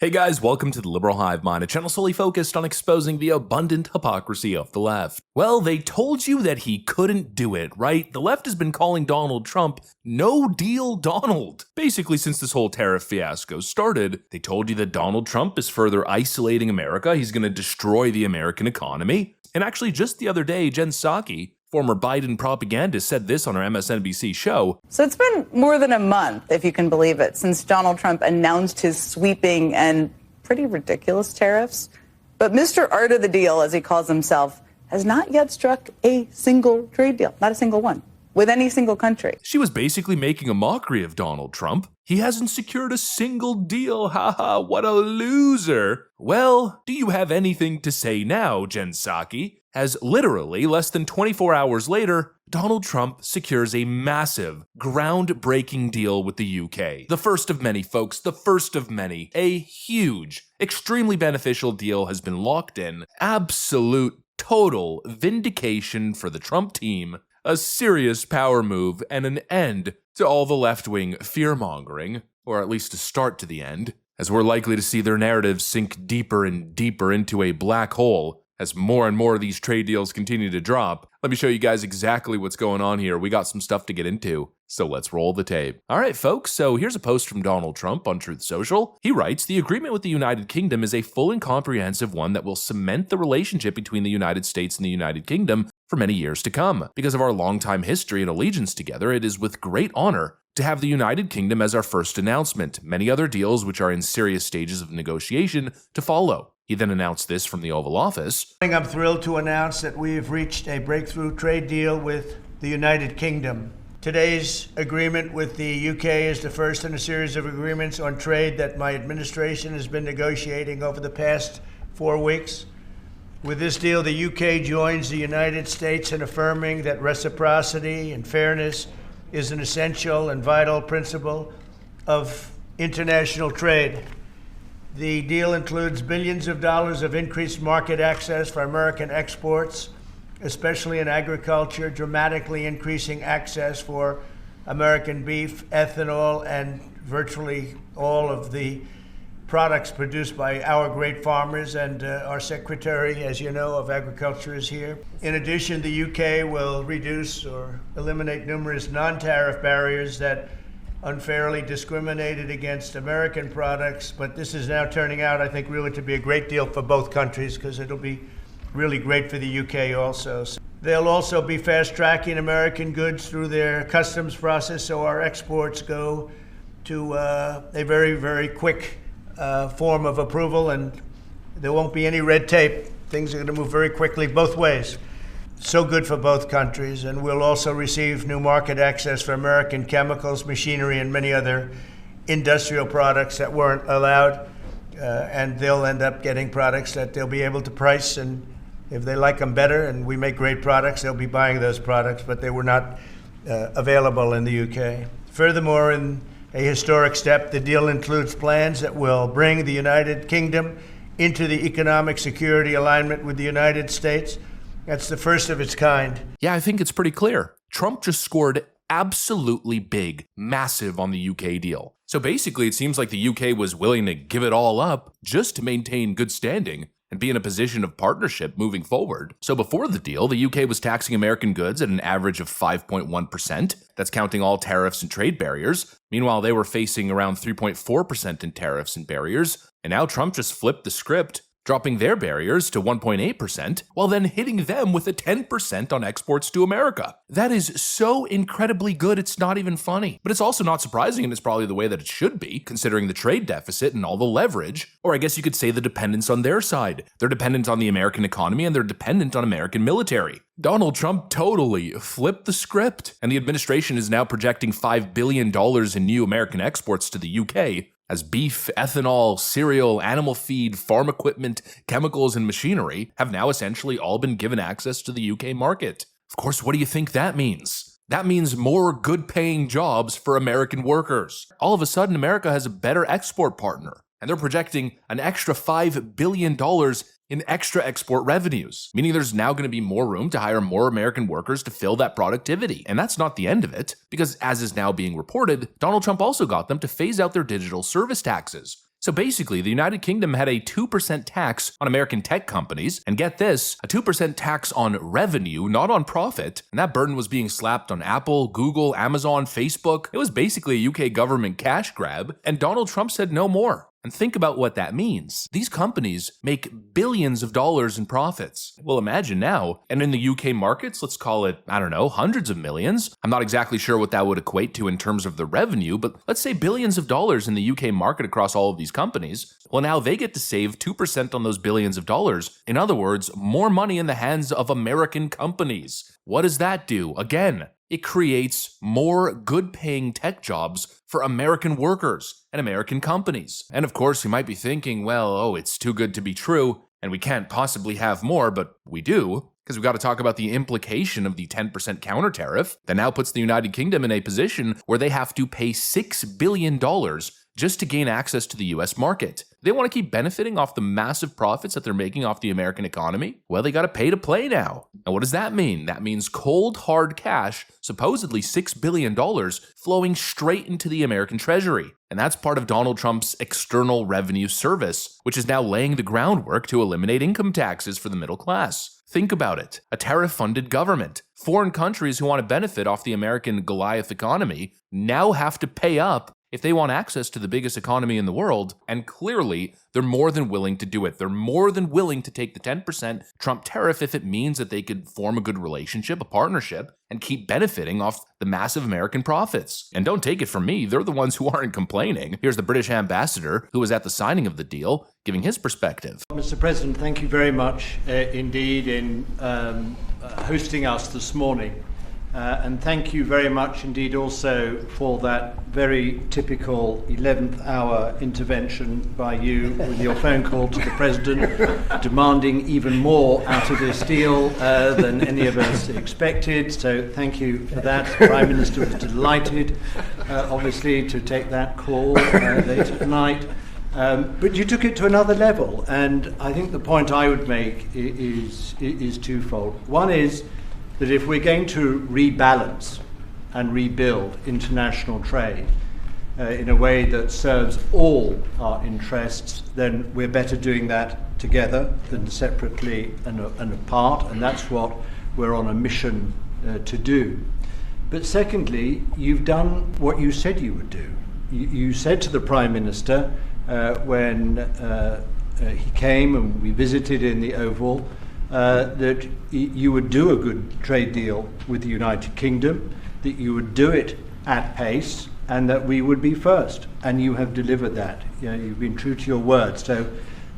Hey guys, welcome to the Liberal Hive Mind, a channel solely focused on exposing the abundant hypocrisy of the left. Well, they told you that he couldn't do it, right? The left has been calling Donald Trump No Deal Donald. Basically, since this whole tariff fiasco started, they told you that Donald Trump is further isolating America, he's gonna destroy the American economy. And actually, just the other day, Jen Psaki, former Biden propagandist, said this on her MSNBC show. So it's been more than a month, if you can believe it, since Donald Trump announced his sweeping and pretty ridiculous tariffs. But Mr. Art of the Deal, as he calls himself, has not yet struck a single trade deal, not a single one, with any single country. She was basically making a mockery of Donald Trump. He hasn't secured a single deal, haha, what a loser. Well, do you have anything to say now, Jen Psaki? As literally less than 24 hours later, Donald Trump secures a massive, groundbreaking deal with the UK. The first of many, folks, the first of many. A huge, extremely beneficial deal has been locked in. Absolute, total vindication for the Trump team. A serious power move and an end to all the left-wing fear-mongering, or at least a start to the end, as we're likely to see their narratives sink deeper and deeper into a black hole as more and more of these trade deals continue to drop. Let me show you guys exactly what's going on here. We got some stuff to get into, so let's roll the tape. All right, folks, so here's a post from Donald Trump on Truth Social. He writes, "The agreement with the United Kingdom is a full and comprehensive one that will cement the relationship between the United States and the United Kingdom for many years to come. Because of our longtime history and allegiance together, it is with great honor to have the United Kingdom as our first announcement, many other deals which are in serious stages of negotiation to follow." He then announced this from the Oval Office. I'm thrilled to announce that we've reached a breakthrough trade deal with the United Kingdom. Today's agreement with the UK is the first in a series of agreements on trade that my administration has been negotiating over the past 4 weeks. With this deal, the UK joins the United States in affirming that reciprocity and fairness is an essential and vital principle of international trade. The deal includes billions of dollars of increased market access for American exports, especially in agriculture, dramatically increasing access for American beef, ethanol, and virtually all of the products produced by our great farmers, and our Secretary, as you know, of Agriculture is here. In addition, the UK will reduce or eliminate numerous non-tariff barriers that unfairly discriminated against American products, but this is now turning out, I think, really to be a great deal for both countries because it'll be really great for the UK also. So they'll also be fast-tracking American goods through their customs process, so our exports go to a very, very quick form of approval, and there won't be any red tape. Things are going to move very quickly both ways. So good for both countries, and we'll also receive new market access for American chemicals, machinery, and many other industrial products that weren't allowed, and they'll end up getting products that they'll be able to price, and if they like them better and we make great products, they'll be buying those products, but they were not available in the UK. Furthermore, in a historic step, the deal includes plans that will bring the United Kingdom into the economic security alignment with the United States. That's the first of its kind. Yeah, I think it's pretty clear. Trump just scored absolutely big, massive on the UK deal. So basically, it seems like the UK was willing to give it all up just to maintain good standing and be in a position of partnership moving forward. So before the deal, the UK was taxing American goods at an average of 5.1%. That's counting all tariffs and trade barriers. Meanwhile, they were facing around 3.4% in tariffs and barriers. And now Trump just flipped the script, dropping their barriers to 1.8%, while then hitting them with a 10% on exports to America. That is so incredibly good, it's not even funny. But it's also not surprising, and it's probably the way that it should be, considering the trade deficit and all the leverage, or I guess you could say the dependence on their side. They're dependent on the American economy, and they're dependent on American military. Donald Trump totally flipped the script, and the administration is now projecting $5 billion in new American exports to the UK, as beef, ethanol, cereal, animal feed, farm equipment, chemicals, and machinery have now essentially all been given access to the UK market. Of course, what do you think that means? That means more good-paying jobs for American workers. All of a sudden, America has a better export partner, and they're projecting an extra $5 billion in extra export revenues, meaning there's now going to be more room to hire more American workers to fill that productivity. And that's not the end of it, because as is now being reported, Donald Trump also got them to phase out their digital service taxes. So basically, the United Kingdom had a 2% tax on American tech companies, and get this, a 2% tax on revenue, not on profit, and that burden was being slapped on Apple, Google, Amazon, Facebook. It was basically a UK government cash grab, and Donald Trump said no more. And think about what that means. These companies make billions of dollars in profits. Well, imagine now, and in the UK markets, let's call it, I don't know, hundreds of millions. I'm not exactly sure what that would equate to in terms of the revenue, but let's say billions of dollars in the UK market across all of these companies. Well, now they get to save 2% on those billions of dollars. In other words, more money in the hands of American companies. What does that do? Again, it creates more good-paying tech jobs for American workers and American companies. And of course, you might be thinking, well, it's too good to be true, and we can't possibly have more, but we do, because we've got to talk about the implication of the 10% counter tariff that now puts the United Kingdom in a position where they have to pay $6 billion just to gain access to the US market. They want to keep benefiting off the massive profits that they're making off the American economy? Well, they got to pay to play now. And what does that mean? That means cold, hard cash, supposedly $6 billion, flowing straight into the American treasury. And that's part of Donald Trump's External Revenue Service, which is now laying the groundwork to eliminate income taxes for the middle class. Think about it. A tariff-funded government. Foreign countries who want to benefit off the American Goliath economy now have to pay up if they want access to the biggest economy in the world, and clearly, they're more than willing to do it. They're more than willing to take the 10% Trump tariff if it means that they could form a good relationship, a partnership, and keep benefiting off the massive American profits. And don't take it from me, they're the ones who aren't complaining. Here's the British ambassador, who was at the signing of the deal, giving his perspective. Mr. President, thank you very much indeed in hosting us this morning. And thank you very much indeed also for that very typical 11th hour intervention by you with your phone call to the President, demanding even more out of this deal than any of us expected. So thank you for that. The Prime Minister was delighted, obviously, to take that call later tonight. But you took it to another level, and I think the point I would make is twofold. One is that if we're going to rebalance and rebuild international trade in a way that serves all our interests, then we're better doing that together than separately and apart, and that's what we're on a mission to do. But secondly, you've done what you said you would do. You said to the Prime Minister when he came and we visited in the Oval that you would do a good trade deal with the United Kingdom, that you would do it at pace, and that we would be first. And you have delivered that. You've been true to your word. So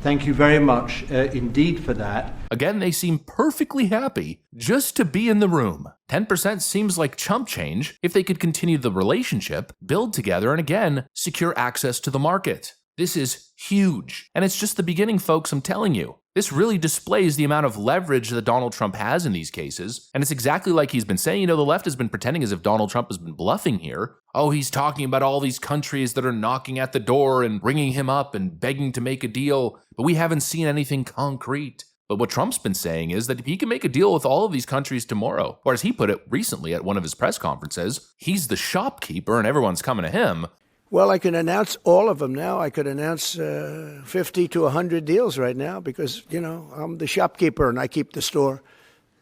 thank you very much indeed for that. Again, they seem perfectly happy just to be in the room. 10% seems like chump change if they could continue the relationship, build together, and again, secure access to the market. This is huge. And it's just the beginning, folks, I'm telling you. This really displays the amount of leverage that Donald Trump has in these cases. And it's exactly like he's been saying. The left has been pretending as if Donald Trump has been bluffing here. Oh, he's talking about all these countries that are knocking at the door and ringing him up and begging to make a deal. But we haven't seen anything concrete. But what Trump's been saying is that if he can make a deal with all of these countries tomorrow, or as he put it recently at one of his press conferences, he's the shopkeeper and everyone's coming to him. Well, I can announce all of them now. I could announce 50 to 100 deals right now because, I'm the shopkeeper and I keep the store.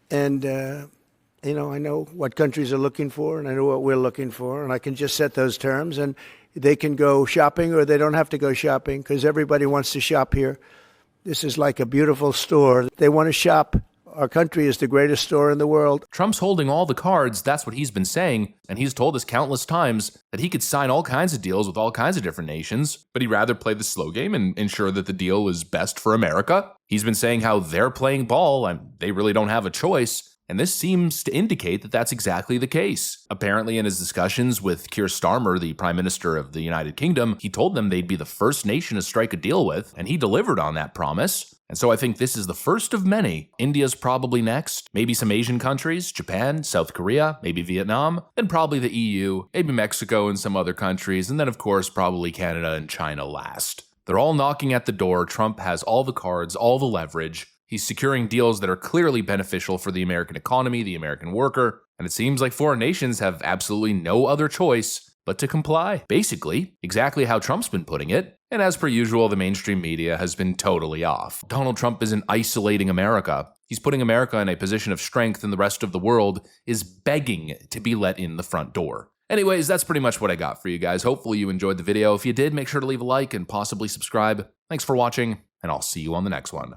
And, I know what countries are looking for and I know what we're looking for. And I can just set those terms and they can go shopping or they don't have to go shopping because everybody wants to shop here. This is like a beautiful store. They want to shop. Our country is the greatest store in the world. Trump's holding all the cards, that's what he's been saying, and he's told us countless times that he could sign all kinds of deals with all kinds of different nations, but he'd rather play the slow game and ensure that the deal is best for America. He's been saying how they're playing ball and they really don't have a choice, and this seems to indicate that that's exactly the case. Apparently in his discussions with Keir Starmer, the Prime Minister of the United Kingdom, he told them they'd be the first nation to strike a deal with, and he delivered on that promise. And so I think this is the first of many. India's probably next, maybe some Asian countries, Japan, South Korea, maybe Vietnam, then probably the EU, maybe Mexico and some other countries, and then of course probably Canada and China last. They're all knocking at the door. Trump has all the cards, all the leverage. He's securing deals that are clearly beneficial for the American economy, the American worker, and it seems like foreign nations have absolutely no other choice but to comply. Basically, exactly how Trump's been putting it. And as per usual, the mainstream media has been totally off. Donald Trump isn't isolating America. He's putting America in a position of strength, and the rest of the world is begging to be let in the front door. Anyways, that's pretty much what I got for you guys. Hopefully you enjoyed the video. If you did, make sure to leave a like and possibly subscribe. Thanks for watching, and I'll see you on the next one.